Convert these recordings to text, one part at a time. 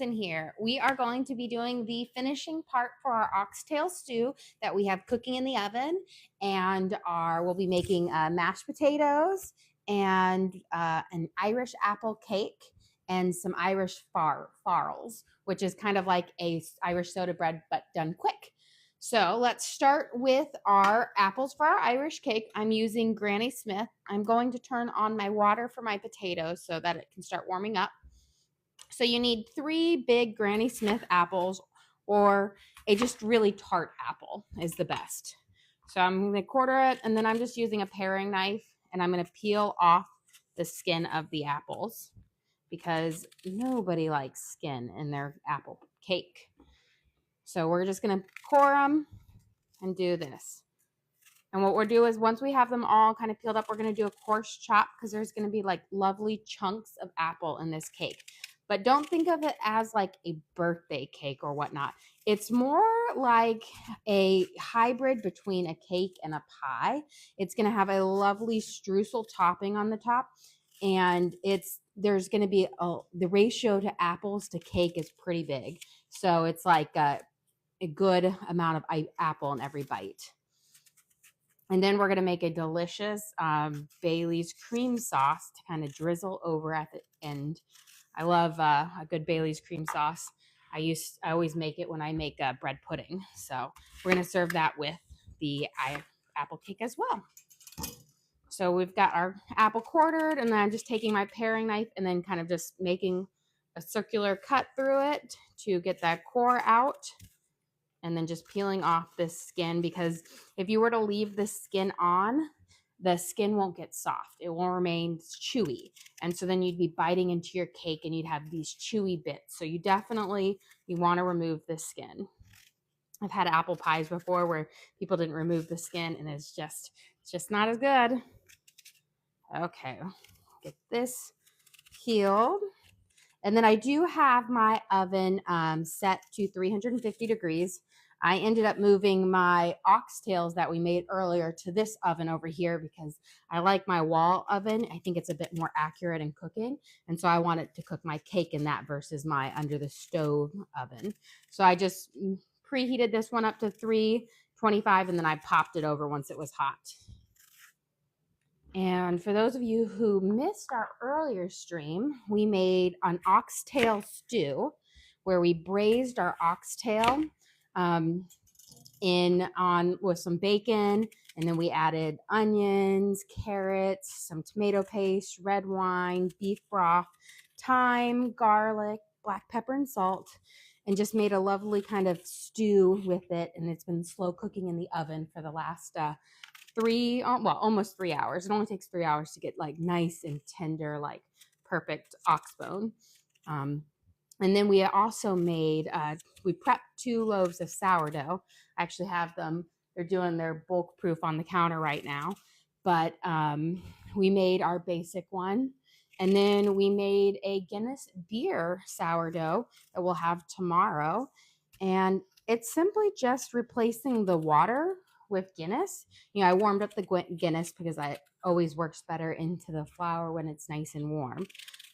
In here, we are going to be doing the finishing part for our oxtail stew that we have cooking in the oven, and we'll be making mashed potatoes and an Irish apple cake and some Irish farls, which is kind of like a Irish soda bread but done quick. So let's start with our apples for our Irish cake. I'm using Granny Smith. I'm going to turn on my water for my potatoes so that it can start warming up. So you need 3 big Granny Smith apples, or a just really tart apple is the best. So I'm going to quarter it, and then I'm just using a paring knife, and I'm going to peel off the skin of the apples because nobody likes skin in their apple cake. So we're just going to core them and do this. And what we'll do is once we have them all kind of peeled up, we're going to do a coarse chop because there's going to be like lovely chunks of apple in this cake. But don't think of it as like a birthday cake or whatnot. It's more like a hybrid between a cake and a pie. It's going to have a lovely streusel topping on the top. And there's going to be the ratio to apples to cake is pretty big. So it's like a good amount of apple in every bite. And then we're going to make a delicious Bailey's cream sauce to kind of drizzle over at the end. I love a good Bailey's cream sauce. I always make it when I make bread pudding. So we're going to serve that with the apple cake as well. So we've got our apple quartered, and then I'm just taking my paring knife and then kind of just making a circular cut through it to get that core out. And then just peeling off this skin, because if you were to leave the skin on, the skin won't get soft. It will remain chewy. And so then you'd be biting into your cake and you'd have these chewy bits. So you want to remove the skin. I've had apple pies before where people didn't remove the skin, and it's just not as good. Okay, get this peeled. And then I do have my oven set to 350 degrees. I ended up moving my oxtails that we made earlier to this oven over here because I like my wall oven. I think it's a bit more accurate in cooking. And so I wanted to cook my cake in that versus my under the stove oven. So I just preheated this one up to 325, and then I popped it over once it was hot. And for those of you who missed our earlier stream, we made an oxtail stew where we braised our oxtail with some bacon, and then we added onions, carrots, some tomato paste, red wine, beef broth, thyme, garlic, black pepper, and salt, and just made a lovely kind of stew with it. And it's been slow cooking in the oven for the last almost 3 hours. It only takes 3 hours to get like nice and tender, like perfect ox bone. And then we also made, we prepped 2 loaves of sourdough. I actually have them, they're doing their bulk proof on the counter right now. But we made our basic one. And then we made a Guinness beer sourdough that we'll have tomorrow. And it's simply just replacing the water with Guinness. I warmed up the Guinness because it always works better into the flour when it's nice and warm.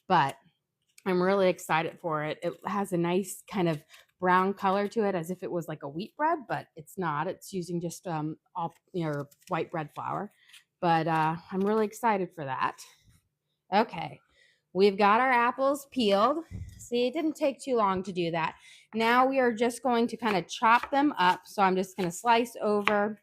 But I'm really excited for it. It has a nice kind of brown color to it, as if it was like a wheat bread, but it's not. It's using just white bread flour. But I'm really excited for that. Okay, we've got our apples peeled. See, it didn't take too long to do that. Now we are just going to kind of chop them up. So I'm just going to slice over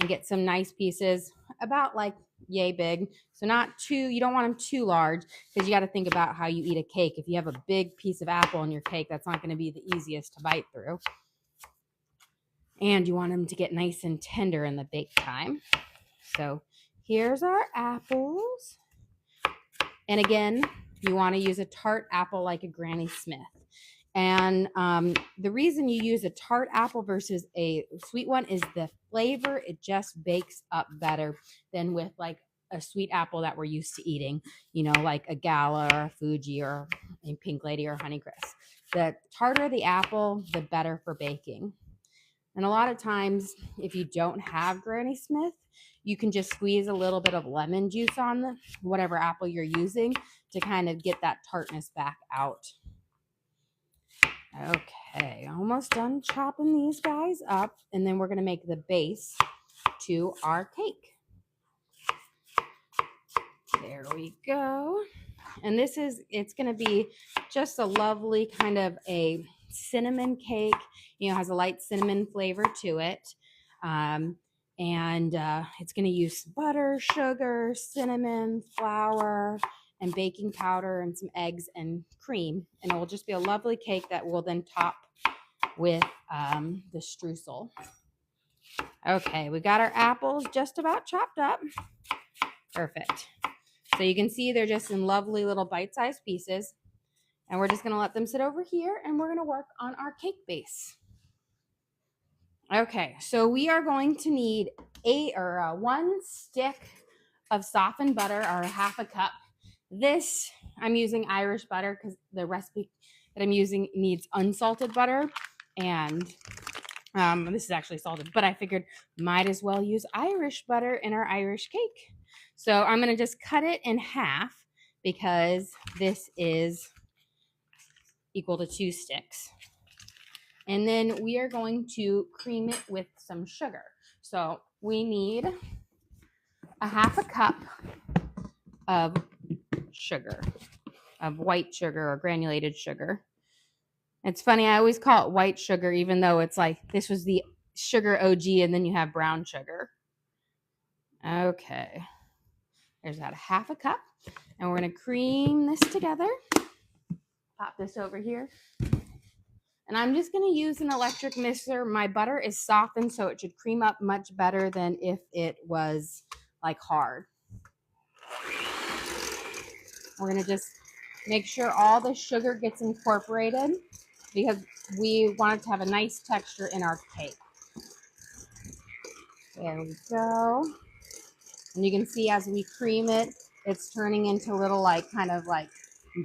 and get some nice pieces, about like yay big. So not too, you don't want them too large, because you got to think about how you eat a cake. If you have a big piece of apple in your cake, that's not going to be the easiest to bite through. And you want them to get nice and tender in the bake time. So here's our apples. And again, you want to use a tart apple like a Granny Smith. And the reason you use a tart apple versus a sweet one is the flavor. It just bakes up better than with like a sweet apple that we're used to eating, like a Gala or a Fuji or a Pink Lady or Honeycrisp. The tartar the apple, the better for baking. And a lot of times, if you don't have Granny Smith, you can just squeeze a little bit of lemon juice on whatever apple you're using to kind of get that tartness back out. Okay, almost done chopping these guys up, and then we're going to make the base to our cake. There we go. And it's going to be just a lovely kind of a cinnamon cake. Has a light cinnamon flavor to it. And it's going to use butter, sugar, cinnamon, flour, and baking powder, and some eggs and cream. And it will just be a lovely cake that we'll then top with the streusel. Okay, we got our apples just about chopped up. Perfect. So you can see they're just in lovely little bite-sized pieces. And we're just going to let them sit over here, and we're going to work on our cake base. Okay, so we are going to need 1 stick of softened butter, or half a cup. This, I'm using Irish butter because the recipe that I'm using needs unsalted butter. And this is actually salted, but I figured might as well use Irish butter in our Irish cake. So I'm going to just cut it in half because this is equal to 2 sticks. And then we are going to cream it with some sugar. So we need a half a cup of sugar, of white sugar or granulated sugar. It's funny, I always call it white sugar, even though it's like this was the sugar OG and then you have brown sugar. Okay, there's about a half a cup. And we're going to cream this together. Pop this over here. And I'm just going to use an electric mixer. My butter is softened, so it should cream up much better than if it was like hard. We're going to just make sure all the sugar gets incorporated because we want it to have a nice texture in our cake. There we go. And you can see as we cream it, it's turning into little kind of like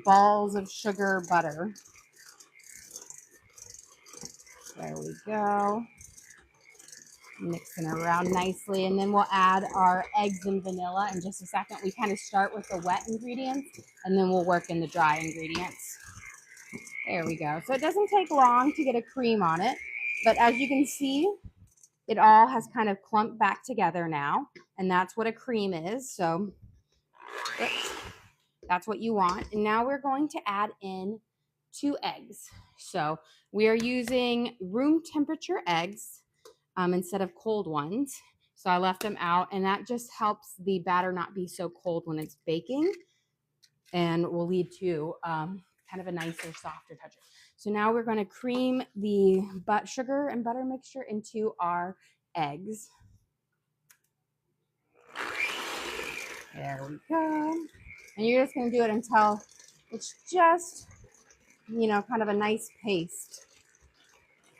balls of sugar butter. There we go. Mixing around nicely, and then we'll add our eggs and vanilla in just a second. We kind of start with the wet ingredients, and then we'll work in the dry ingredients. There we go. So it doesn't take long to get a cream on it, but as you can see, it all has kind of clumped back together now, and that's what a cream is. So that's what you want. And now we're going to add in 2 eggs. So we are using room temperature eggs instead of cold ones. So I left them out, and that just helps the batter not be so cold when it's baking and will lead to kind of a nicer, softer texture. So now we're going to cream the sugar and butter mixture into our eggs. There we go. And you're just going to do it until it's just, kind of a nice paste.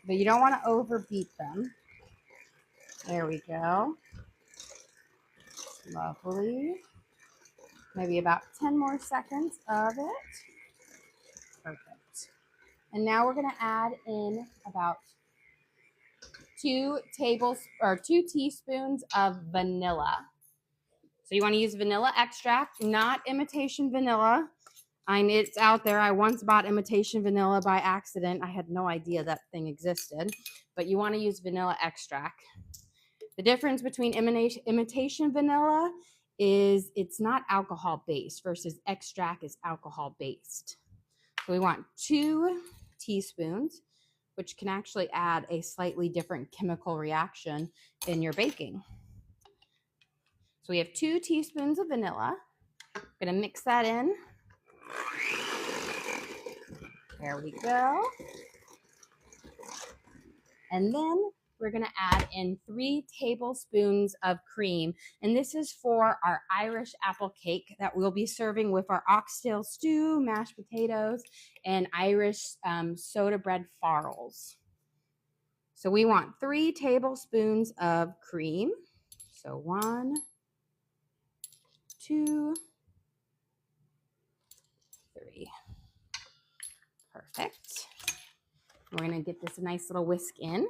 But you don't want to overbeat them. There we go. Lovely. Maybe about 10 more seconds of it. Perfect. And now we're going to add in about 2 teaspoons of vanilla. So you want to use vanilla extract, not imitation vanilla. It's out there. I once bought imitation vanilla by accident. I had no idea that thing existed. But you want to use vanilla extract. The difference between imitation vanilla is it's not alcohol based versus extract is alcohol based. So we want 2 teaspoons, which can actually add a slightly different chemical reaction in your baking. So we have 2 teaspoons of vanilla. I'm going to mix that in. There we go. And then we're going to add in 3 tablespoons of cream. And this is for our Irish apple cake that we'll be serving with our oxtail stew, mashed potatoes, and Irish soda bread farls. So we want 3 tablespoons of cream. So 1, 2, 3. Perfect. We're going to get this a nice little whisk in.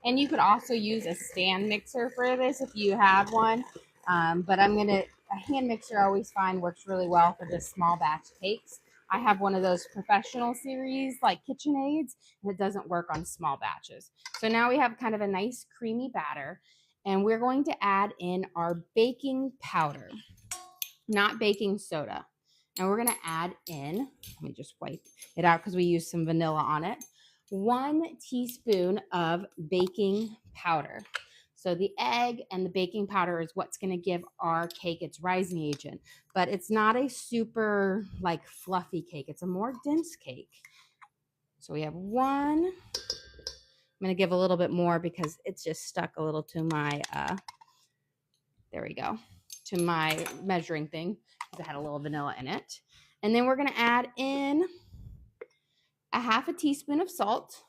And you could also use a stand mixer for this if you have one. But I'm going to a hand mixer I always find works really well for just small batch cakes. I have one of those professional series like KitchenAids, and it doesn't work on small batches. So now we have kind of a nice creamy batter, and we're going to add in our baking powder, not baking soda. And we're going to add in, let me just wipe it out because we used some vanilla on it, 1 teaspoon of baking powder. So the egg and the baking powder is what's going to give our cake its rising agent, but it's not a super like fluffy cake. It's a more dense cake. So we have 1. I'm going to give a little bit more because it's just stuck a little to my, there we go, to my measuring thing because it had a little vanilla in it. And then we're going to add in a 1/2 teaspoon of salt.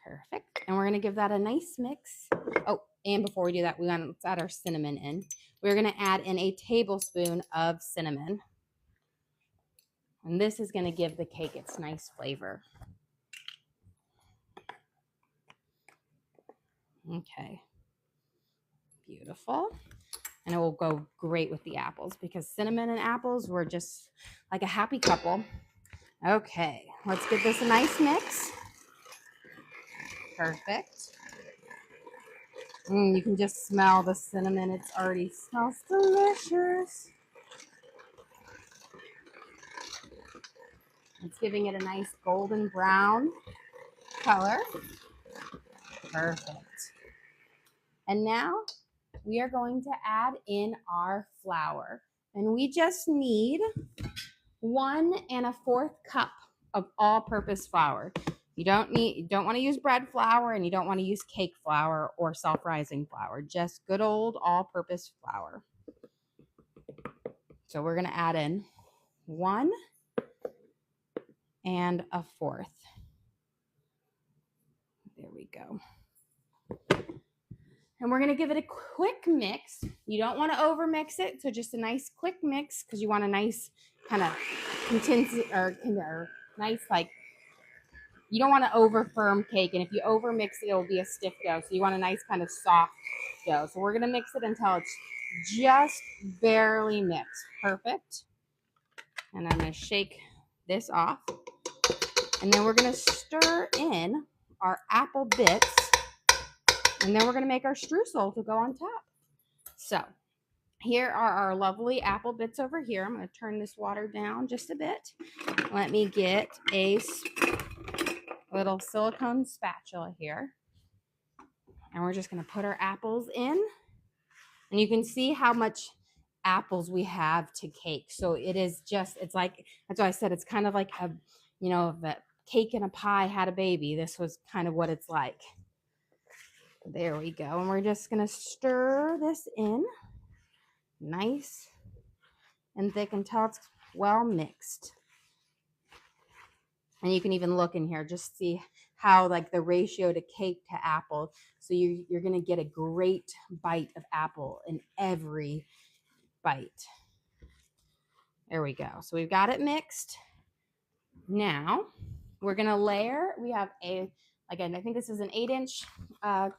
Perfect. And we're going to give that a nice mix. Oh, and before we do that, let's add our cinnamon in. We're going to add in a tablespoon of cinnamon. And this is going to give the cake its nice flavor. Okay. Beautiful. And it will go great with the apples because cinnamon and apples were just like a happy couple. Okay, let's give this a nice mix. Perfect. You can just smell the cinnamon. It already smells delicious. It's giving it a nice golden brown color. Perfect. And now we are going to add in our flour. And we just need 1 1/4 cup of all-purpose flour. You don't want to use bread flour, and you don't want to use cake flour or self-rising flour. Just good old all-purpose flour. So we're going to add in 1 1/4. There we go. And we're going to give it a quick mix. You don't want to over mix it, so just a nice quick mix because you want a nice kind of nice, like, you don't want to over firm cake, and if you over mix it, it'll be a stiff dough. So you want a nice kind of soft dough. So we're going to mix it until it's just barely mixed. Perfect. And I'm going to shake this off. And then we're going to stir in our apple bits. And then we're going to make our streusel to go on top. So here are our lovely apple bits over here. I'm going to turn this water down just a bit. Let me get a little silicone spatula here. And we're just going to put our apples in. And you can see how much apples we have to cake. So it is just, it's like, that's why I said it's kind of like a, you know, if a cake and a pie had a baby, this was kind of what it's like. There we go. And we're just going to stir this in nice and thick until it's well mixed. And you can even look in here, just see how like the ratio to cake to apple. So you're going to get a great bite of apple in every bite. There we go. So we've got it mixed. Now we're going to layer. We have again, I think this is an 8-inch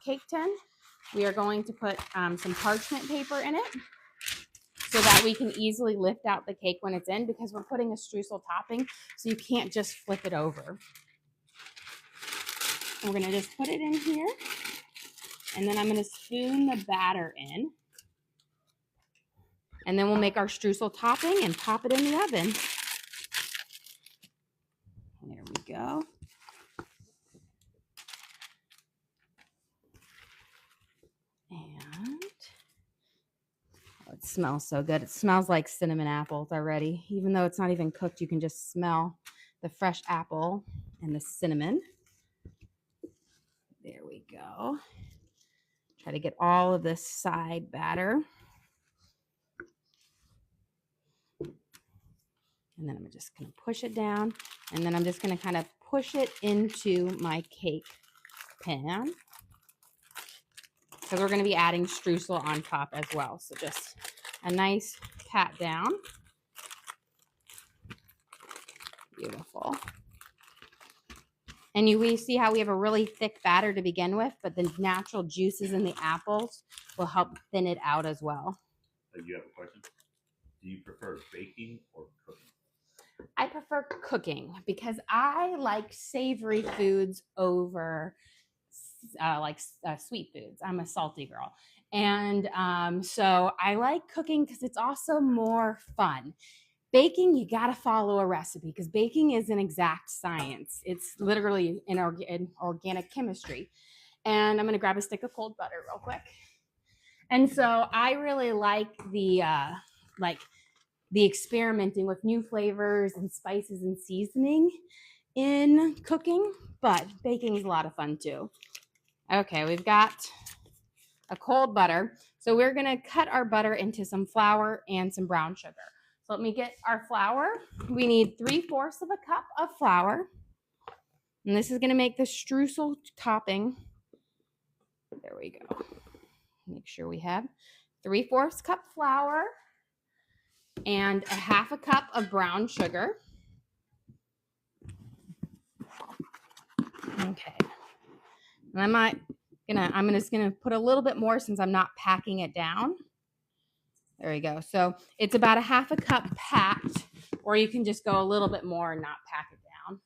cake tin. We are going to put some parchment paper in it so that we can easily lift out the cake when it's in, because we're putting a streusel topping, so you can't just flip it over. We're going to just put it in here, and then I'm going to spoon the batter in, and then we'll make our streusel topping and pop it in the oven. There we go. And oh, it smells so good. It smells like cinnamon apples already. Even though it's not even cooked, you can just smell the fresh apple and the cinnamon. There we go. Try to get all of this side batter. And then I'm just going to push it down. And then I'm just going to kind of push it into my cake pan, because we're going to be adding streusel on top as well. So just a nice pat down. Beautiful. And we see how we have a really thick batter to begin with, but the natural juices in the apples will help thin it out as well. You have a question? Do you prefer baking or cooking? I prefer cooking because I like savory foods over sweet foods. I'm a salty girl. And so I like cooking because it's also more fun. Baking, you got to follow a recipe because baking is an exact science. It's literally an organic chemistry. And I'm going to grab a stick of cold butter real quick. And so I really like the experimenting with new flavors and spices and seasoning in cooking, but baking is a lot of fun too. Okay, we've got a cold butter. So we're gonna cut our butter into some flour and some brown sugar. So let me get our flour. We need 3/4 of a cup of flour. And this is gonna make the streusel topping. There we go. Make sure we have 3/4 cup flour and a 1/2 cup of brown sugar. Okay. And I'm just gonna put a little bit more since I'm not packing it down. There we go. So it's about a 1/2 cup packed, or you can just go a little bit more and not pack it down.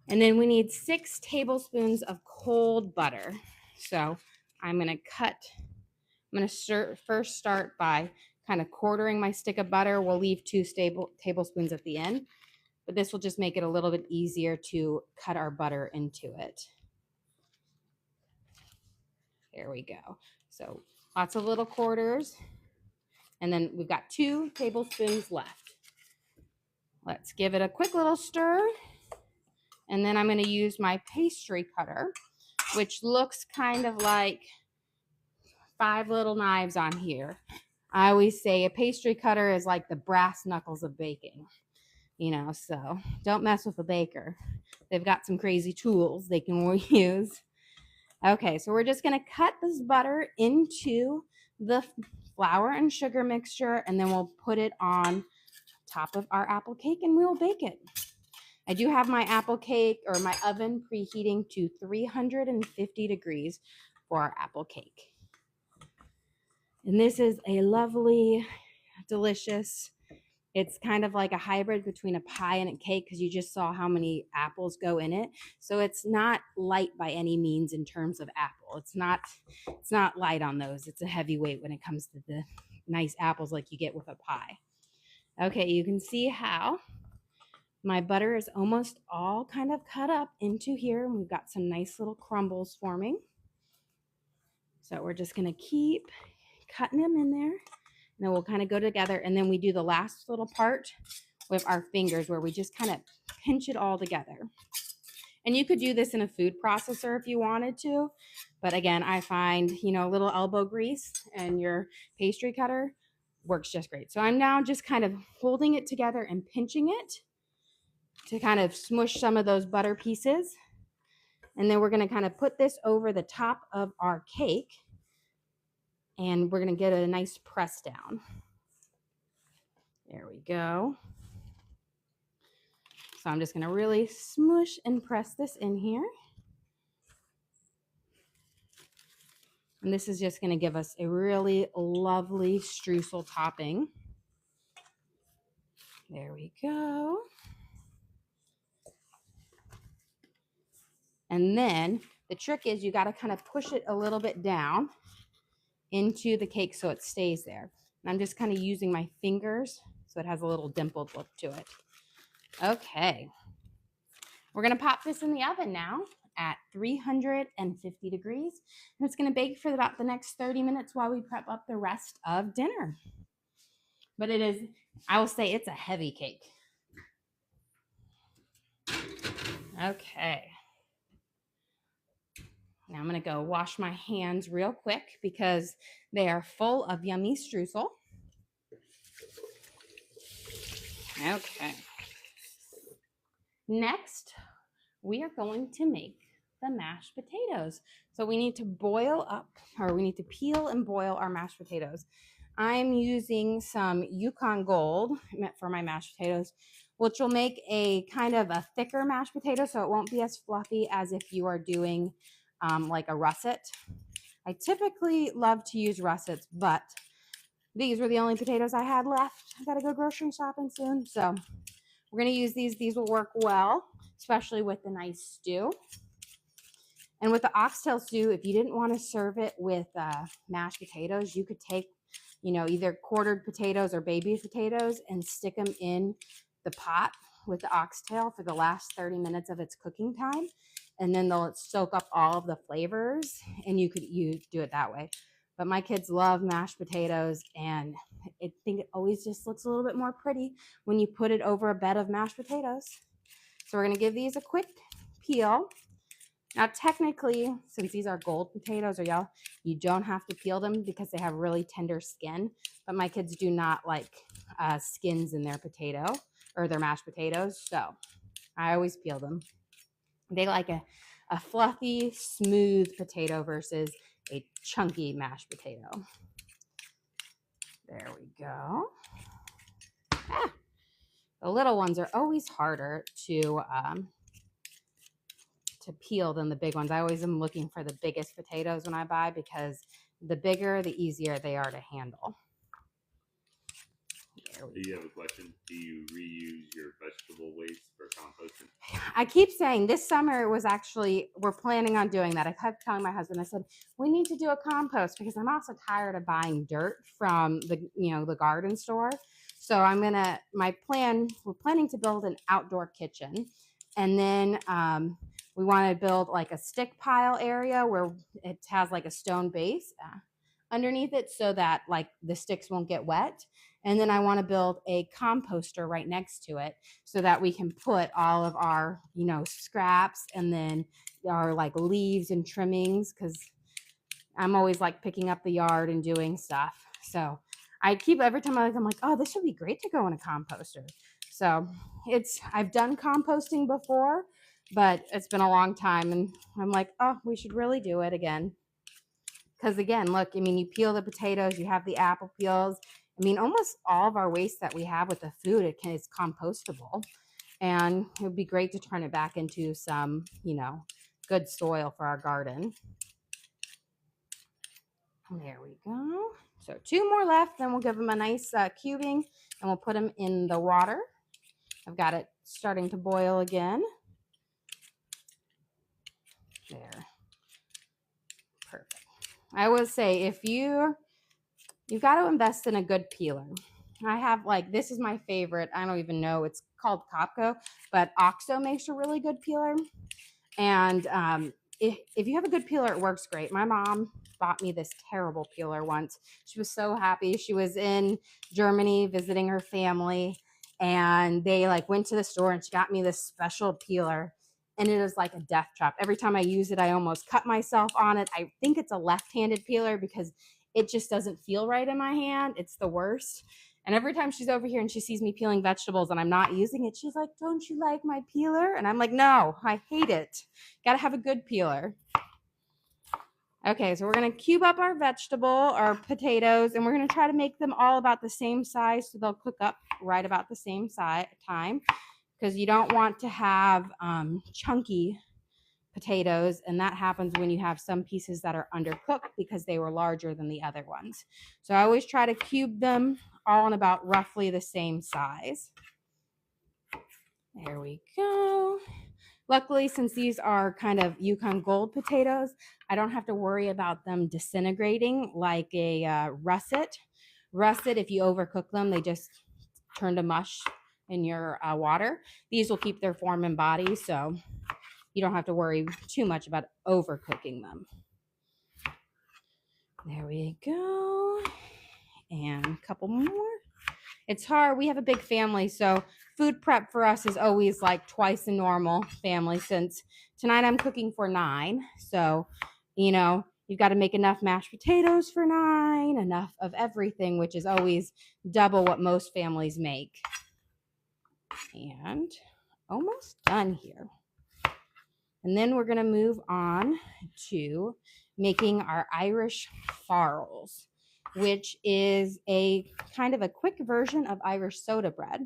And then we need 6 tablespoons of cold butter. So I'm gonna first start by kind of quartering my stick of butter. We'll leave 2 tablespoons at the end, but this will just make it a little bit easier to cut our butter into it. There we go. So lots of little quarters. And then we've got 2 tablespoons left. Let's give it a quick little stir. And then I'm going to use my pastry cutter, which looks kind of like 5 little knives on here. I always say a pastry cutter is like the brass knuckles of baking, so don't mess with a baker. They've got some crazy tools they can use. Okay, so we're just going to cut this butter into the flour and sugar mixture, and then we'll put it on top of our apple cake and we will bake it. I do have my apple cake or my oven preheating to 350 degrees for our apple cake. And this is a lovely, delicious, it's kind of like a hybrid between a pie and a cake because you just saw how many apples go in it. So it's not light by any means in terms of apple. It's not light on those. It's a heavyweight when it comes to the nice apples like you get with a pie. Okay, you can see how my butter is almost all kind of cut up into here. And we've got some nice little crumbles forming. So we're just going to keep cutting them in there. And then we'll kind of go together. And then we do the last little part with our fingers where we just kind of pinch it all together. And you could do this in a food processor if you wanted to. But again, I find, a little elbow grease and your pastry cutter works just great. So I'm now just kind of holding it together and pinching it to kind of smush some of those butter pieces. And then we're going to kind of put this over the top of our cake. And we're going to get a nice press down. There we go. So I'm just going to really smush and press this in here. And this is just going to give us a really lovely streusel topping. There we go. And then the trick is you got to kind of push it a little bit down into the cake so it stays there. And I'm just kind of using my fingers so it has a little dimpled look to it. Okay. We're going to pop this in the oven now at 350 degrees. And it's going to bake for about the next 30 minutes while we prep up the rest of dinner. But I will say it's a heavy cake. Okay. Now I'm going to go wash my hands real quick because they are full of yummy streusel. Okay. Next, we are going to make the mashed potatoes. So we need to peel and boil our mashed potatoes. I'm using some Yukon Gold for my mashed potatoes, which will make a kind of a thicker mashed potato, so it won't be as fluffy as if you are doing like a russet. I typically love to use russets, but these were the only potatoes I had left. I gotta go grocery shopping soon, so we're gonna use these. These will work well, especially with the nice stew. And with the oxtail stew, if you didn't want to serve it with mashed potatoes, you could take, either quartered potatoes or baby potatoes and stick them in the pot with the oxtail for the last 30 minutes of its cooking time. And then they'll soak up all of the flavors, and you do it that way. But my kids love mashed potatoes, and I think it always just looks a little bit more pretty when you put it over a bed of mashed potatoes. So we're going to give these a quick peel. Now, technically, since these are gold potatoes or yellow, you don't have to peel them because they have really tender skin. But my kids do not like skins in their potato or their mashed potatoes, so I always peel them. They like a fluffy, smooth potato versus a chunky mashed potato. There we go. The little ones are always harder to peel than the big ones. I always am looking for the biggest potatoes when I buy because the bigger, the easier they are to handle. Do you have a question? Do you reuse your vegetable waste for composting? I keep saying this summer we're planning on doing that. I kept telling my husband, I said, we need to do a compost because I'm also tired of buying dirt from the garden store. So we're planning to build an outdoor kitchen. And then we want to build like a stick pile area where it has like a stone base underneath it so that like the sticks won't get wet. And then I want to build a composter right next to it so that we can put all of our, scraps and then our like leaves and trimmings, because I'm always like picking up the yard and doing stuff. So every time I'm like, oh, this would be great to go in a composter. So I've done composting before, but it's been a long time. And I'm like, oh, we should really do it again. Because again, look, you peel the potatoes, you have the apple peels. Almost all of our waste that we have with the food, is compostable. And it would be great to turn it back into some, good soil for our garden. There we go. So 2 more left, then we'll give them a nice cubing, and we'll put them in the water. I've got it starting to boil again. There. Perfect. I always say, if you've got to invest in a good peeler. I have this is my favorite. I don't even know. It's called Copco, but Oxtail makes a really good peeler. And if you have a good peeler, it works great. My mom bought me this terrible peeler once. She was so happy. She was in Germany visiting her family, and they went to the store, and she got me this special peeler. And it is like a death trap. Every time I use it, I almost cut myself on it. I think it's a left-handed peeler because it just doesn't feel right in my hand. It's the worst. And every time she's over here and she sees me peeling vegetables and I'm not using it, she's like, don't you like my peeler? And I'm like, no, I hate it. Got to have a good peeler. Okay, so we're going to cube up our potatoes, and we're going to try to make them all about the same size so they'll cook up right about the same time, because you don't want to have chunky potatoes, and that happens when you have some pieces that are undercooked because they were larger than the other ones. So I always try to cube them all in about roughly the same size. There we go. Luckily, since these are kind of Yukon Gold potatoes, I don't have to worry about them disintegrating like a russet. Russet, if you overcook them, they just turn to mush in your water. These will keep their form and body, so you don't have to worry too much about overcooking them. There we go. And a couple more. It's hard. We have a big family, so food prep for us is always like twice the normal family, since tonight I'm cooking for 9. So, you've got to make enough mashed potatoes for 9, enough of everything, which is always double what most families make. And almost done here. And then we're going to move on to making our Irish farls, which is a kind of a quick version of Irish soda bread.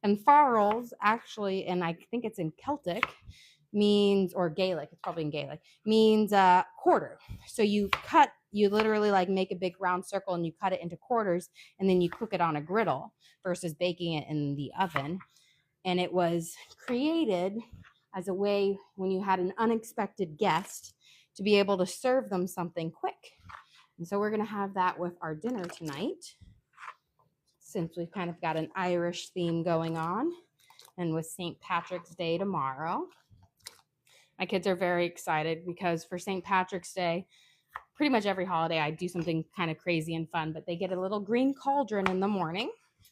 And farls actually, and I think it's in Celtic, means, or Gaelic, it's probably in Gaelic, means quarter. So you literally like make a big round circle and you cut it into quarters and then you cook it on a griddle versus baking it in the oven. And it was created as a way when you had an unexpected guest to be able to serve them something quick. And so we're going to have that with our dinner tonight, since we've kind of got an Irish theme going on, and with St. Patrick's Day tomorrow. My kids are very excited because for St. Patrick's Day, pretty much every holiday, I do something kind of crazy and fun, but they get a little green cauldron in the morning,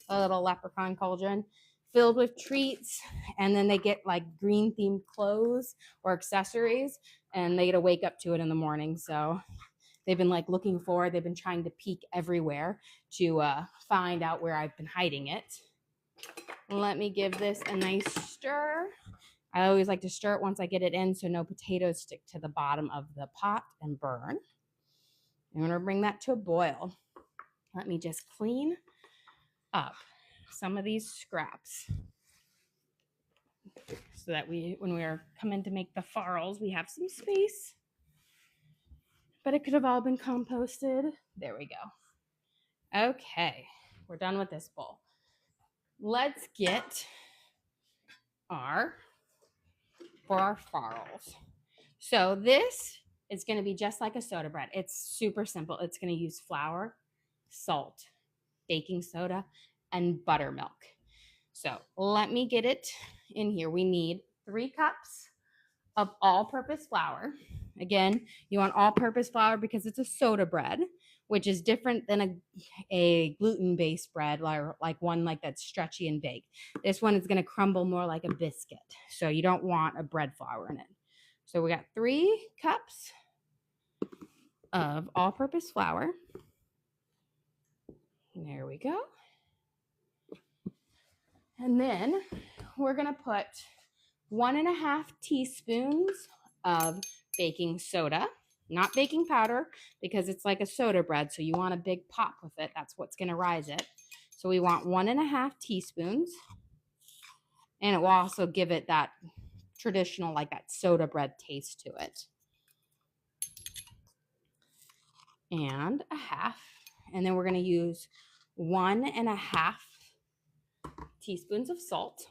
a little leprechaun cauldron filled with treats, and then they get like green themed clothes or accessories, and they get to wake up to it in the morning. So they've been like looking forward. They've been trying to peek everywhere to find out where I've been hiding it. Let me give this a nice stir. I always like to stir it once I get it in so no potatoes stick to the bottom of the pot and burn. I'm going to bring that to a boil. Let me just clean up some of these scraps so that when we are coming to make the farls, we have some space. But it could have all been composted. There we go. Okay, we're done with this bowl. Let's get for our farls. So this is going to be just like a soda bread. It's super simple. It's going to use flour, salt, baking soda, and buttermilk. So let me get it in here. We need 3 cups of all-purpose flour. Again, you want all-purpose flour because it's a soda bread, which is different than a gluten-based bread, like one like that's stretchy and baked. This one is going to crumble more like a biscuit, so you don't want a bread flour in it. So we got 3 cups of all-purpose flour. There we go. And then we're going to put 1.5 teaspoons of baking soda, not baking powder, because it's like a soda bread, so you want a big pop with it. That's what's going to rise it. So we want 1.5 teaspoons, and it will also give it that traditional, like that soda bread taste to it. And a half. And then we're going to use 1.5 teaspoons of salt.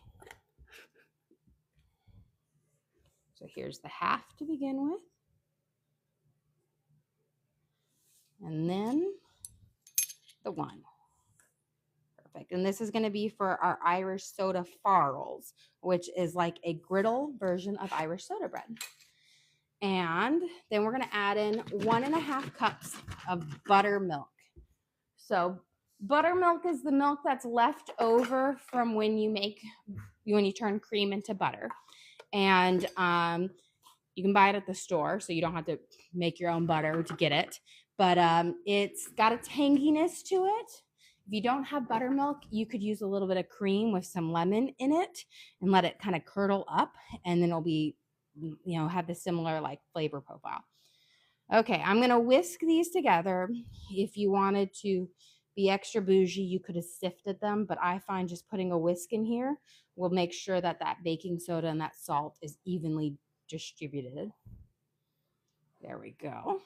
So here's the half to begin with. And then the 1. Perfect. And this is going to be for our Irish soda farls, which is like a griddle version of Irish soda bread. And then we're going to add in 1.5 cups of buttermilk. So buttermilk is the milk that's left over from when you turn cream into butter. And you can buy it at the store, so you don't have to make your own butter to get it. But it's got a tanginess to it. If you don't have buttermilk, you could use a little bit of cream with some lemon in it and let it kind of curdle up, and then it'll be, have the similar like flavor profile. Okay, I'm going to whisk these together. If you wanted to be extra bougie, you could have sifted them, but I find just putting a whisk in here will make sure that that baking soda and that salt is evenly distributed. There we go.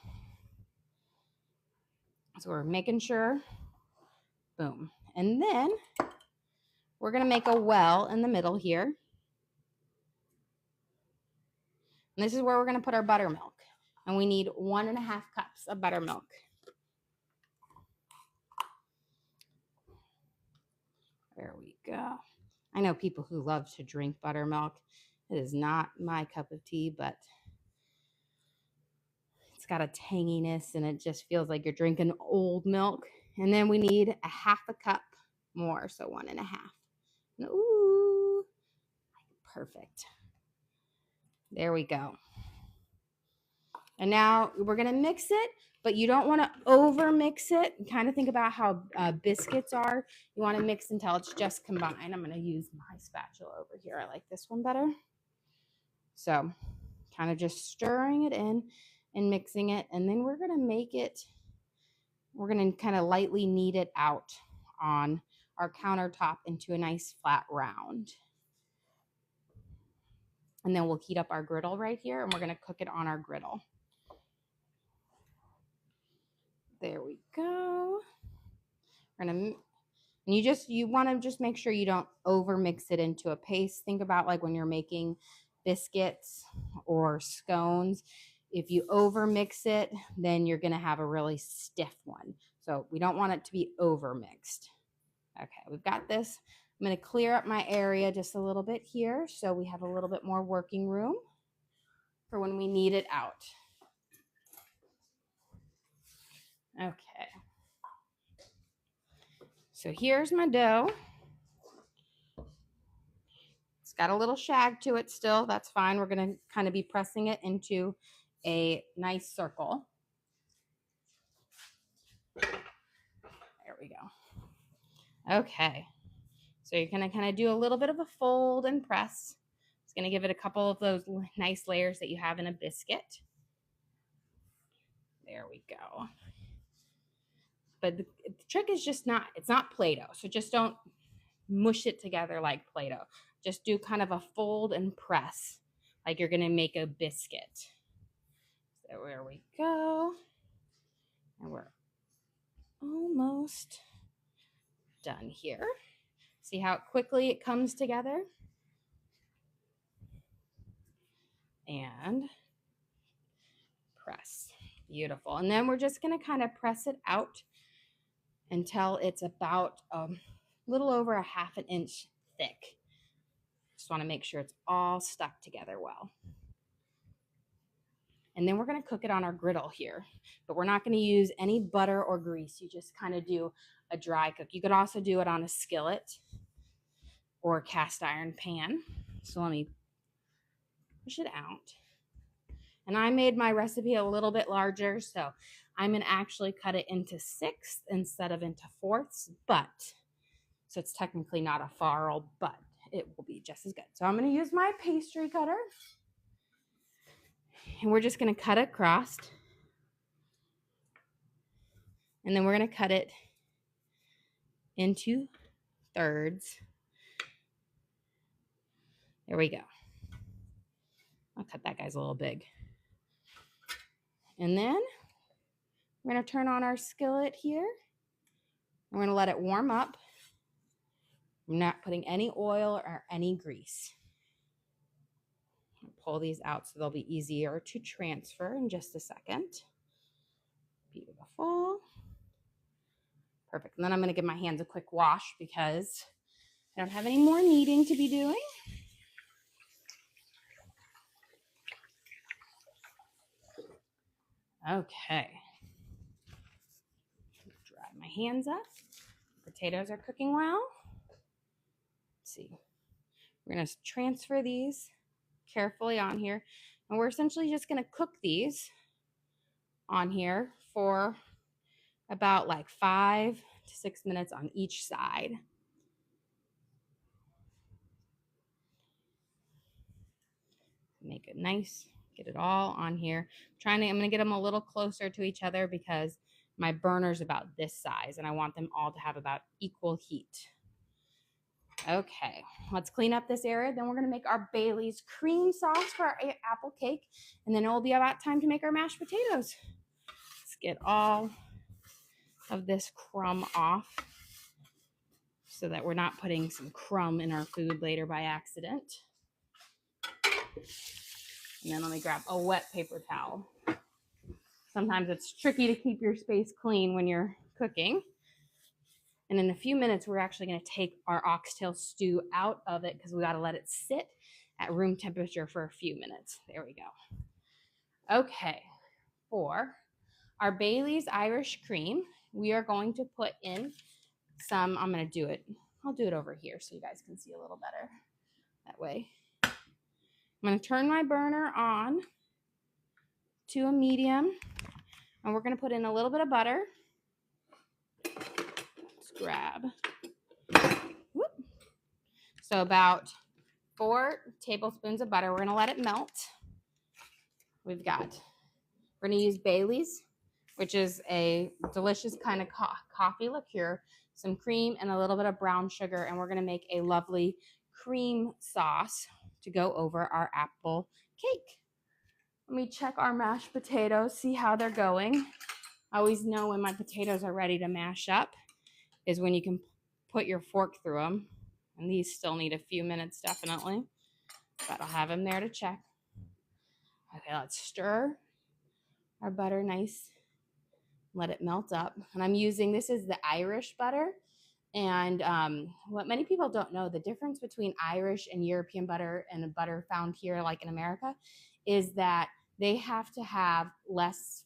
So we're making sure. Boom. And then we're going to make a well in the middle here. And this is where we're going to put our buttermilk. And we need 1.5 cups of buttermilk. There we go. I know people who love to drink buttermilk. It is not my cup of tea, but it's got a tanginess and it just feels like you're drinking old milk. And then we need 1/2 cup more, so 1.5. And ooh, perfect. There we go. And now we're going to mix it, but you don't want to over mix it. Kind of think about how biscuits are. You want to mix until it's just combined. I'm going to use my spatula over here. I like this one better. So kind of just stirring it in and mixing it. And then we're going to kind of lightly knead it out on our countertop into a nice flat round. And then we'll heat up our griddle right here, and we're going to cook it on our griddle. There we go. We're going to, and you want to just make sure you don't over mix it into a paste. Think about like when you're making biscuits or scones. If you over mix it, then you're going to have a really stiff one. So we don't want it to be over mixed. Okay, we've got this. I'm going to clear up my area just a little bit here so we have a little bit more working room for when we need it out. Okay. So here's my dough. It's got a little shag to it still. That's fine. We're going to kind of be pressing it into a nice circle. There we go. Okay. So you're going to kind of do a little bit of a fold and press. It's going to give it a couple of those nice layers that you have in a biscuit. There we go. But the trick is just it's not Play-Doh. So just don't mush it together like Play-Doh. Just do kind of a fold and press like you're going to make a biscuit. So there we go. And we're almost done here. See how quickly it comes together? And press. Beautiful. And then we're just going to kind of press it out until it's about a little over a ½ inch thick. Just want to make sure it's all stuck together well. And then we're going to cook it on our griddle here, but we're not going to use any butter or grease. You just kind of do a dry cook. You could also do it on a skillet or a cast iron pan. So let me push it out. And I made my recipe a little bit larger, so I'm going to actually cut it into 6ths instead of into 4ths, so it's technically not a farl, but it will be just as good. So I'm going to use my pastry cutter, and we're just going to cut it across, and then we're going to cut it into 3rds. There we go. I'll cut that guy's a little big. And then we're going to turn on our skillet here. We're going to let it warm up. I'm not putting any oil or any grease. Pull these out so they'll be easier to transfer in just a second. Beautiful. Perfect. And then I'm going to give my hands a quick wash because I don't have any more kneading to be doing. Okay. Dry my hands up. Potatoes are cooking well. Let's see. We're going to transfer these carefully on here. And we're essentially just going to cook these on here for about like 5 to 6 minutes on each side. Make it nice. Get it all on here. I'm going to get them a little closer to each other because my burner's about this size and I want them all to have about equal heat. Okay, let's clean up this area. Then we're going to make our Bailey's cream sauce for our apple cake. And then it will be about time to make our mashed potatoes. Let's get all of this crumb off so that we're not putting some crumb in our food later by accident. And then let me grab a wet paper towel. Sometimes it's tricky to keep your space clean when you're cooking. And in a few minutes, we're actually going to take our oxtail stew out of it because we got to let it sit at room temperature for a few minutes. There we go. Okay, for our Bailey's Irish cream, we are going to put in some, I'll do it over here so you guys can see a little better that way. I'm going to turn my burner on to a medium, and we're going to put in a little bit of butter. Let's grab, so about 4 tablespoons of butter. We're going to let it melt. We're going to use Bailey's which is a delicious kind of coffee liqueur, some cream, and a little bit of brown sugar. And we're going to make a lovely cream sauce to go over our apple cake. Let me check our mashed potatoes, see how they're going. I always know when my potatoes are ready to mash up is when you can put your fork through them. And these still need a few minutes, definitely. But I'll have them there to check. Okay, let's stir our butter nice. Let it melt up. And I'm using, this is the Irish butter. And what many people don't know, the difference between Irish and European butter and a butter found here, like in America, is that they have to have less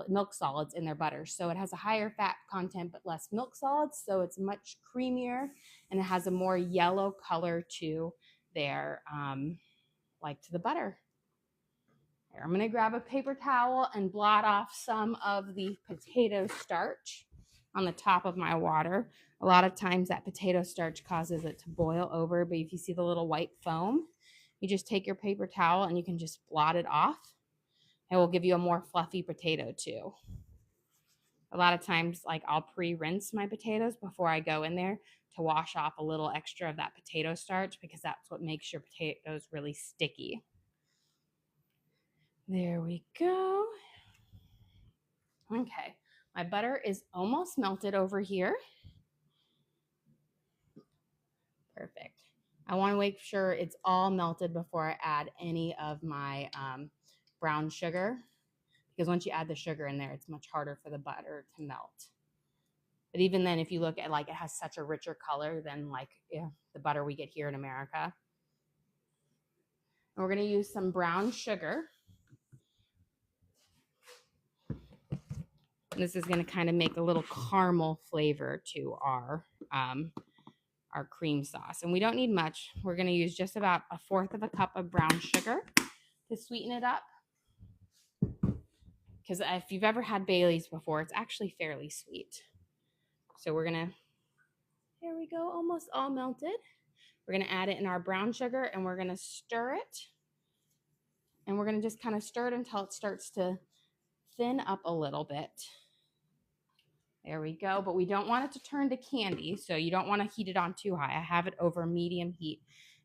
milk solids in their butter. So it has a higher fat content, but less milk solids. So it's much creamier and it has a more yellow color to their, to the butter. Here, I'm going to grab a paper towel and blot off some of the potato starch on the top of my water. A lot of times that potato starch causes it to boil over, but if you see the little white foam, you just take your paper towel and you can just blot it off. It will give you a more fluffy potato too. A lot of times, like, I'll pre-rinse my potatoes before I go in there to wash off a little extra of that potato starch because that's what makes your potatoes really sticky. There we go. Okay, my butter is almost melted over here. Perfect. I want to make sure it's all melted before I add any of my brown sugar, because once you add the sugar in there, it's much harder for the butter to melt. But even then, if you look at, like, it has such a richer color than the butter we get here in America. And we're going to use some brown sugar. And this is going to kind of make a little caramel flavor to our cream sauce. And we don't need much. We're going to use just about 1/4 of a cup of brown sugar to sweeten it up. Because if you've ever had Bailey's before, it's actually fairly sweet. So we're going to, there we go, almost all melted. We're going to add it in our brown sugar and we're going to stir it. And we're going to just kind of stir it until it starts to thin up a little bit. There we go. But we don't want it to turn to candy, so you don't want to heat it on too high. I have it over medium heat.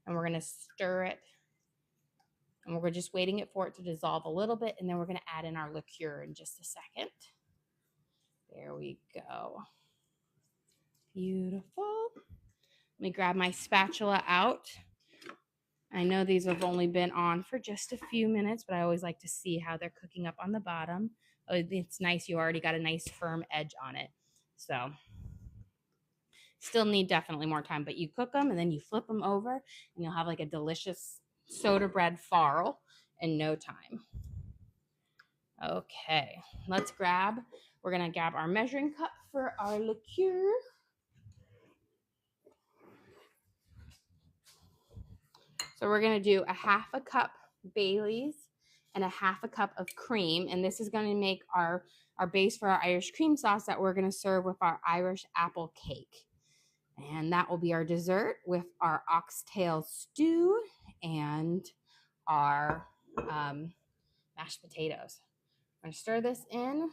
And we're going to stir it. And we're just waiting for it to dissolve a little bit. And then we're going to add in our liqueur in just a second. There we go. Beautiful. Let me grab my spatula out. I know these have only been on for just a few minutes, but I always like to see how they're cooking up on the bottom. Oh, it's nice. You already got a nice firm edge on it. So still need definitely more time, but you cook them and then you flip them over and you'll have like a delicious soda bread farl in no time. Okay, we're going to grab our measuring cup for our liqueur. So we're going to do 1/2 cup Bailey's and 1/2 cup of cream. And this is going to make our base for our Irish cream sauce that we're going to serve with our Irish apple cake. And that will be our dessert with our oxtail stew and our mashed potatoes. I'm going to stir this in.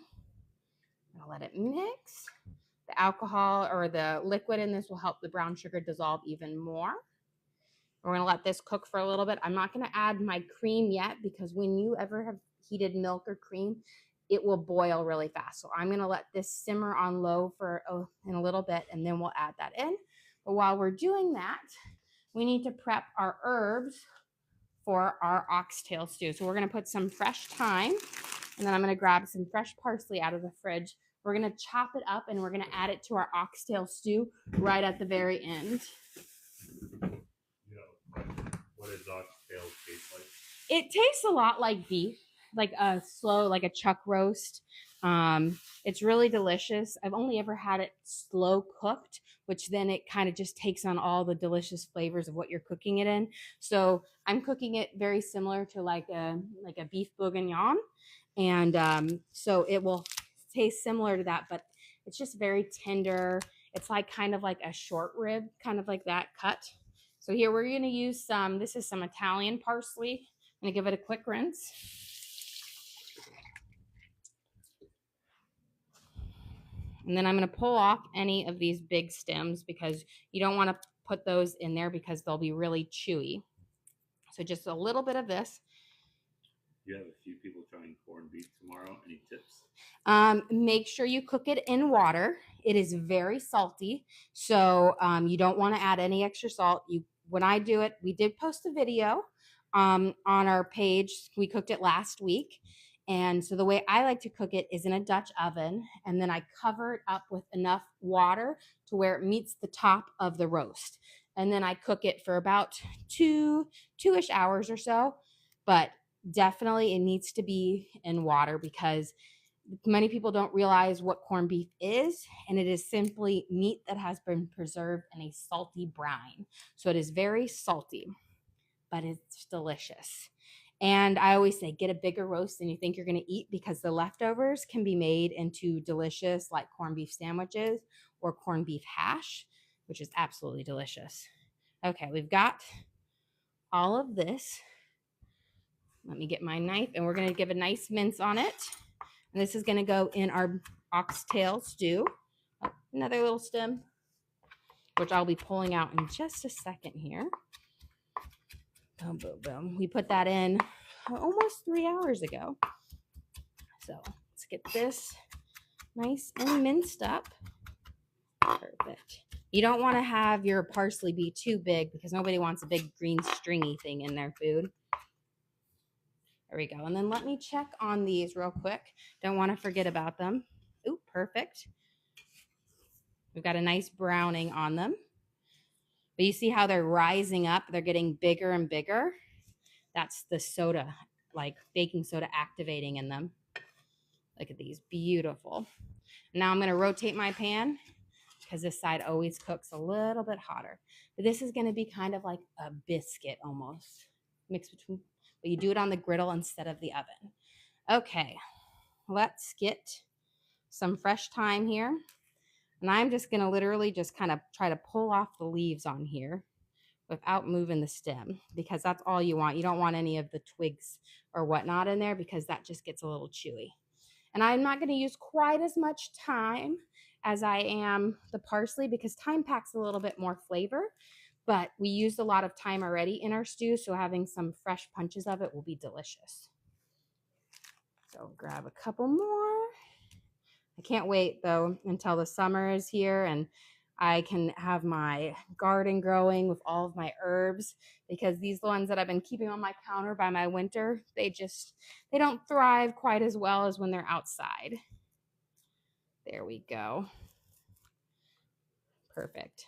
I'll let it mix. The alcohol or the liquid in this will help the brown sugar dissolve even more. We're going to let this cook for a little bit. I'm not going to add my cream yet because when you ever have heated milk or cream, it will boil really fast. So I'm going to let this simmer on low for in a little bit, and then we'll add that in. But while we're doing that, we need to prep our herbs for our oxtail stew. So we're going to put some fresh thyme, and then I'm going to grab some fresh parsley out of the fridge. We're going to chop it up, and we're going to add it to our oxtail stew right at the very end. What does oxtail taste like? It tastes a lot like beef, like a chuck roast. It's really delicious. I've only ever had it slow cooked, which then it kind of just takes on all the delicious flavors of what you're cooking it in. So I'm cooking it very similar to like a beef bourguignon. And so it will taste similar to that, but it's just very tender. It's like kind of like a short rib, kind of like that cut. So here we're going to use this is some Italian parsley. I'm going to give it a quick rinse. And then I'm going to pull off any of these big stems because you don't want to put those in there because they'll be really chewy. So just a little bit of this. You have a few people trying corned beef tomorrow. Any tips? Make sure you cook it in water. It is very salty, so you don't want to add any extra salt. When I do it, we did post a video on our page. We cooked it last week. And so the way I like to cook it is in a Dutch oven, and then I cover it up with enough water to where it meets the top of the roast. And then I cook it for about two-ish hours or so. But definitely it needs to be in water because many people don't realize what corned beef is, and it is simply meat that has been preserved in a salty brine. So it is very salty, but it's delicious. And I always say get a bigger roast than you think you're going to eat because the leftovers can be made into delicious like corned beef sandwiches or corned beef hash, which is absolutely delicious. Okay, we've got all of this. Let me get my knife, and we're going to give a nice mince on it. And this is going to go in our oxtail stew. Oh, another little stem, which I'll be pulling out in just a second here. Boom, boom, boom. We put that in almost 3 hours ago. So let's get this nice and minced up. Perfect. You don't want to have your parsley be too big because nobody wants a big green stringy thing in their food. There we go. And then let me check on these real quick. Don't want to forget about them. Ooh, perfect. We've got a nice browning on them. But you see how they're rising up? They're getting bigger and bigger. That's the soda, like baking soda activating in them. Look at these, beautiful. Now I'm going to rotate my pan because this side always cooks a little bit hotter. But this is going to be kind of like a biscuit almost, mixed between, but you do it on the griddle instead of the oven. Okay, let's get some fresh thyme here. And I'm just going to literally just kind of try to pull off the leaves on here without moving the stem because that's all you want. You don't want any of the twigs or whatnot in there because that just gets a little chewy. And I'm not going to use quite as much thyme as I am the parsley because thyme packs a little bit more flavor, but we used a lot of thyme already in our stew, so having some fresh punches of it will be delicious. So grab a couple more. I can't wait though until the summer is here and I can have my garden growing with all of my herbs because these ones that I've been keeping on my counter by my winter, they don't thrive quite as well as when they're outside. There we go. Perfect.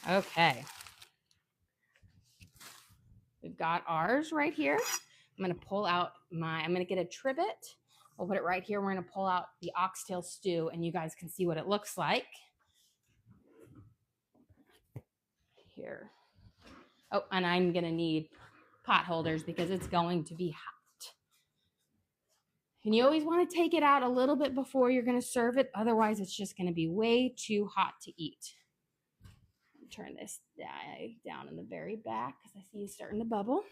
Okay. We've got ours right here. I'm going to pull out I'm going to get a trivet. We'll put it right here. We're going to pull out the oxtail stew and you guys can see what it looks like. Here. Oh, and I'm going to need pot holders because it's going to be hot. And you always want to take it out a little bit before you're going to serve it. Otherwise, it's just going to be way too hot to eat. Turn this guy down in the very back because I see it's starting to bubble.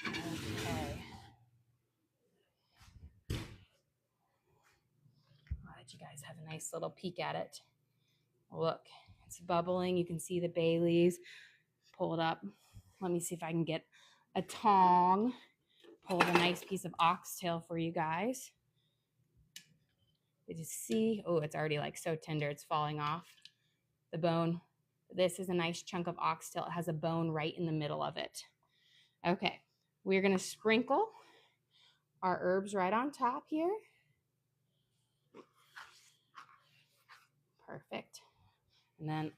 Okay. I'll let you guys have a nice little peek at it. Look, it's bubbling. You can see the bay leaves. Pull it up. Let me see if I can get a tong. Pull a nice piece of oxtail for you guys. Did you see? Oh, it's already like so tender. It's falling off the bone. This is a nice chunk of oxtail. It has a bone right in the middle of it. Okay, we're going to sprinkle our herbs right on top here. Perfect. And then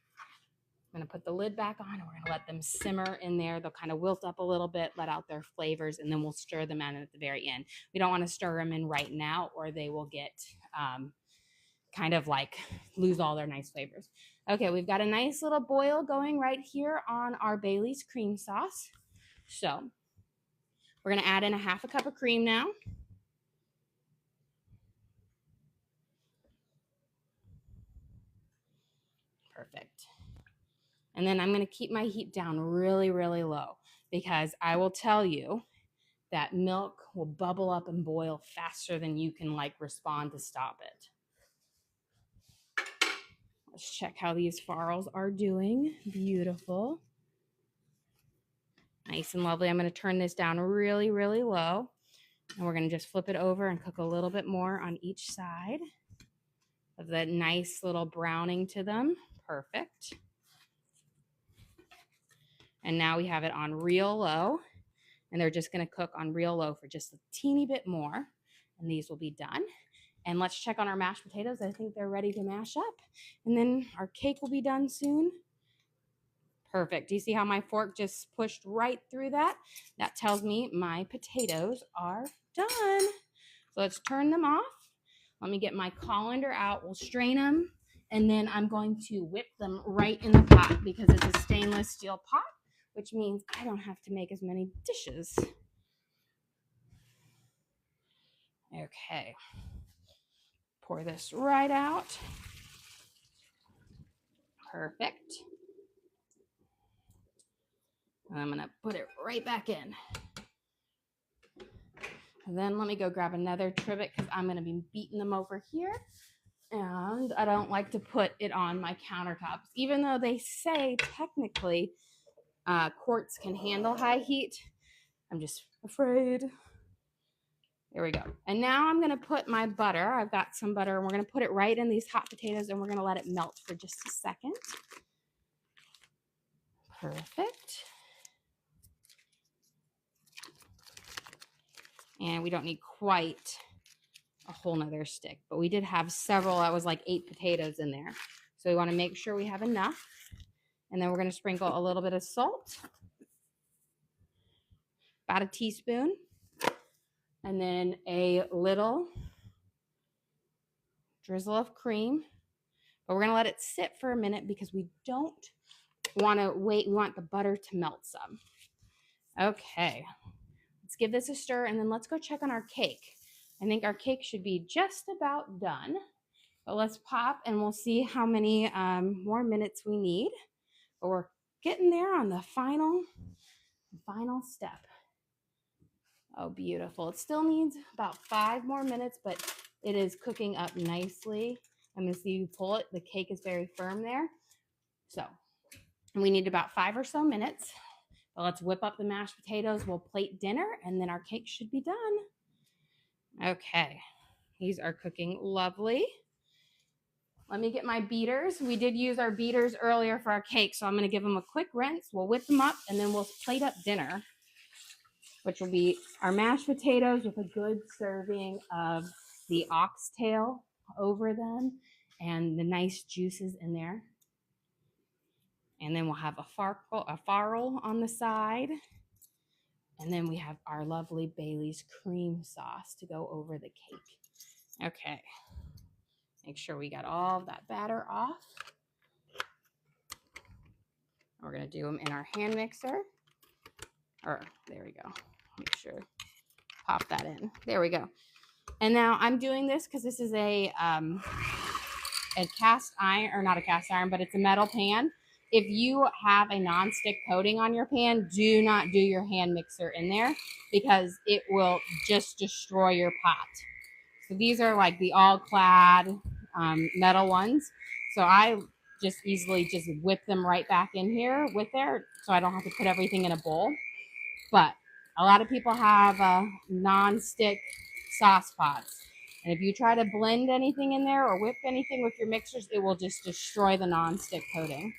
I'm going to put the lid back on and we're going to let them simmer in there. They'll kind of wilt up a little bit, let out their flavors, and then we'll stir them in at the very end. We don't want to stir them in right now or they will get kind of like lose all their nice flavors. Okay, we've got a nice little boil going right here on our Bailey's cream sauce. So we're going to add in a half a cup of cream now. Perfect. And then I'm going to keep my heat down really, really low because I will tell you that milk will bubble up and boil faster than you can like respond to stop it. Let's check how these farls are doing. Beautiful. Nice and lovely. I'm going to turn this down really, really low. And we're going to just flip it over and cook a little bit more on each side of that nice little browning to them. Perfect. And now we have it on real low. And they're just going to cook on real low for just a teeny bit more. And these will be done. And let's check on our mashed potatoes. I think they're ready to mash up. And then our cake will be done soon. Perfect. Do you see how my fork just pushed right through that? That tells me my potatoes are done. So let's turn them off. Let me get my colander out. We'll strain them. And then I'm going to whip them right in the pot because it's a stainless steel pot, which means I don't have to make as many dishes. Okay. Pour this right out. Perfect. And I'm going to put it right back in. And then let me go grab another trivet because I'm going to be beating them over here. And I don't like to put it on my countertops, even though they say technically quartz can handle high heat. I'm just afraid. There we go. And now I'm going to put my butter. I've got some butter, and we're going to put it right in these hot potatoes, and we're going to let it melt for just a second. Perfect. And we don't need quite a whole nother stick, but we did have several. That was like 8 potatoes in there. So we want to make sure we have enough. And then we're going to sprinkle a little bit of salt, about a teaspoon, and then a little drizzle of cream. But we're going to let it sit for a minute because we don't want to wait. We want the butter to melt some. Okay, let's give this a stir, and then let's go check on our cake. I think our cake should be just about done. But let's pop, and we'll see how many more minutes we need. But we're getting there on the final step. Oh, beautiful. It still needs about 5 more minutes, but it is cooking up nicely. I'm going to see you pull it. The cake is very firm there. So we need about 5 or so minutes. But let's whip up the mashed potatoes. We'll plate dinner, and then our cake should be done. Okay. These are cooking lovely. Let me get my beaters. We did use our beaters earlier for our cake, so I'm going to give them a quick rinse. We'll whip them up, and then we'll plate up dinner, which will be our mashed potatoes with a good serving of the oxtail over them and the nice juices in there. And then we'll have a farl on the side. And then we have our lovely Bailey's cream sauce to go over the cake. Okay. Make sure we got all of that batter off. We're going to do them in our hand mixer. Or, there we go. Make sure, pop that in. There we go. And now I'm doing this because this is a cast iron, or not a cast iron, but it's a metal pan. If you have a non-stick coating on your pan, do not do your hand mixer in there because it will just destroy your pot. So these are like the all-clad metal ones. So I just easily just whip them right back in here with there so I don't have to put everything in a bowl. But a lot of people have non-stick sauce pots. And if you try to blend anything in there or whip anything with your mixers, it will just destroy the non-stick coating.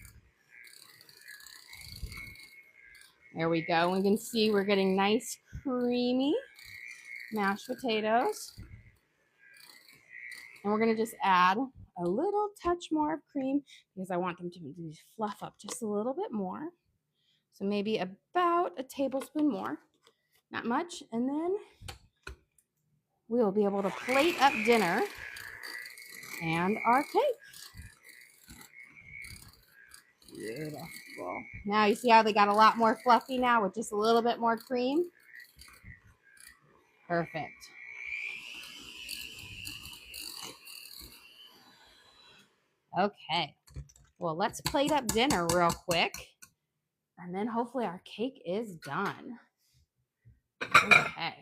There we go. We can see we're getting nice, creamy mashed potatoes. And we're going to just add a little touch more of cream because I want them to fluff up just a little bit more. So maybe about a tablespoon more. Not much. And then we will be able to plate up dinner and our cake. Beautiful. Now you see how they got a lot more fluffy now with just a little bit more cream? Perfect. Okay. Well, let's plate up dinner real quick. And then hopefully our cake is done. Okay.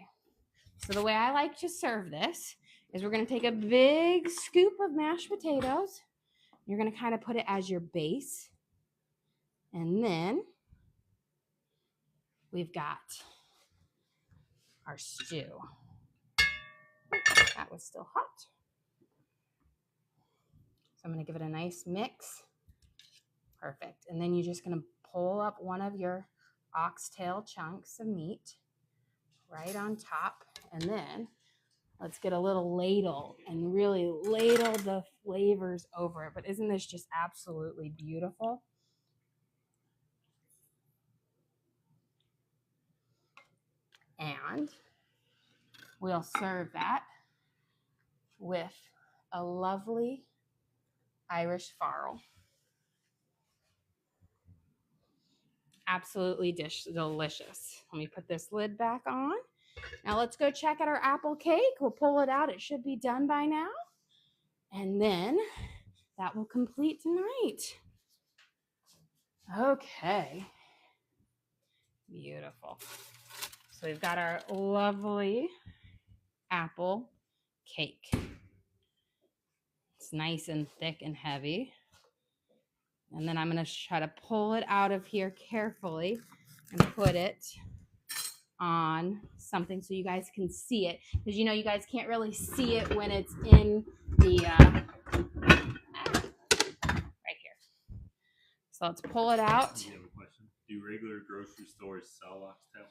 So the way I like to serve this is we're going to take a big scoop of mashed potatoes. You're going to kind of put it as your base. And then we've got our stew. That was still hot. So I'm going to give it a nice mix. Perfect. And then you're just going to pull up one of your oxtail chunks of meat right on top. And then let's get a little ladle and really ladle the flavors over it. But isn't this just absolutely beautiful? And we'll serve that with a lovely Irish farl. Absolutely delicious. Let me put this lid back on. Now let's go check out our apple cake. We'll pull it out. It should be done by now. And then that will complete tonight. Okay. Beautiful. So we've got our lovely apple cake. It's nice and thick and heavy. And then I'm going to try to pull it out of here carefully and put it on something so you guys can see it. Because you know you guys can't really see it when it's in the right here. So let's pull it out. Do you have a question? Do regular grocery stores sell oxtail?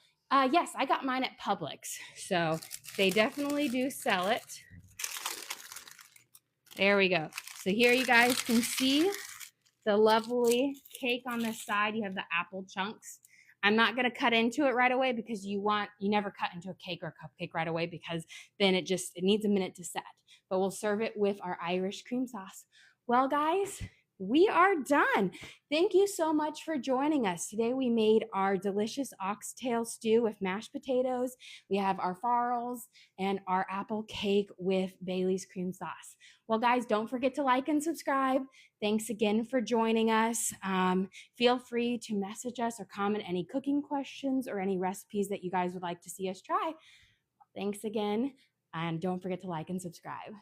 Yes, I got mine at Publix. So they definitely do sell it. There we go. So here you guys can see the lovely cake on the side. You have the apple chunks. I'm not going to cut into it right away because you never cut into a cake or a cupcake right away because then it needs a minute to set. But we'll serve it with our Irish cream sauce. Well, guys, we are done. Thank you so much for joining us. Today we made our delicious oxtail stew with mashed potatoes. We have our farls and our apple cake with Bailey's cream sauce. Well, guys, don't forget to like and subscribe. Thanks again for joining us. Feel free to message us or comment any cooking questions or any recipes that you guys would like to see us try. Thanks again, and don't forget to like and subscribe.